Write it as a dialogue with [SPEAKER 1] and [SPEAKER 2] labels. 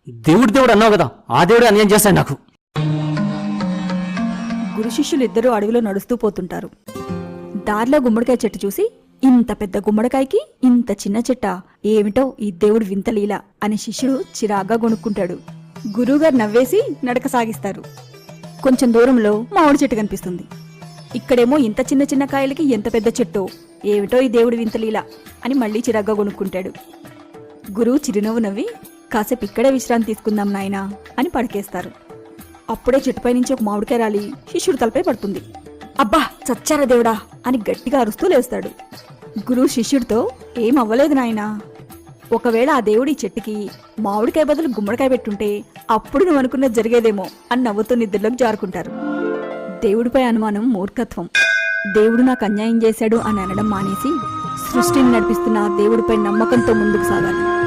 [SPEAKER 1] దేవుడు అన్నావు కదా, ఆ దేవుడు అన్యాయం చేస్తాడు నాకు.
[SPEAKER 2] గురు శిష్యులు ఇద్దరూ అడవిలో నడుస్తూ పోతుంటారు. దారిలో గుమ్మడికాయ చెట్టు చూసి, ఇంత పెద్ద గుమ్మడికాయకి ఇంత చిన్న చెట్ట, ఏమిటో ఈ దేవుడు వింతలీల అని శిష్యుడు చిరాగ్గా గొనుక్కుంటాడు. గురువుగారు నవ్వేసి నడక సాగిస్తారు. కొంచెం దూరంలో మామిడి చెట్టు కనిపిస్తుంది. ఇక్కడేమో ఇంత చిన్న చిన్న కాయలకి ఎంత పెద్ద చెట్టో, ఏమిటో ఈ దేవుడు వింతలీల అని మళ్లీ చిరాగ్గా గొనుక్కుంటాడు. గురువు చిరునవ్వు నవ్వి, కాసేపు ఇక్కడే విశ్రాంతి తీసుకుందాం నాయనా అని పడకేస్తారు. అప్పుడే చెట్టుపై నుంచి ఒక మామిడికాయ రాలి శిష్యుడు తలపై పడుతుంది. అబ్బా చచ్చారా దేవుడా అని గట్టిగా అరుస్తూ లేస్తాడు. గురువు శిష్యుడితో, ఏం అవ్వలేదు నాయనా, ఒకవేళ ఆ దేవుడి చెట్టుకి మామిడికాయ బదులు గుమ్మడికాయ పెట్టుంటే అప్పుడు నువ్వు అనుకున్నది జరిగేదేమో అని నవ్వుతూ నిద్రలోకి జారుకుంటారు. దేవుడిపై అనుమానం మూర్ఖత్వం. దేవుడు నాకు అన్యాయం చేశాడు అని అనడం మానేసి, సృష్టిని నడిపిస్తున్న దేవుడిపై నమ్మకంతో ముందుకు సాగాలి.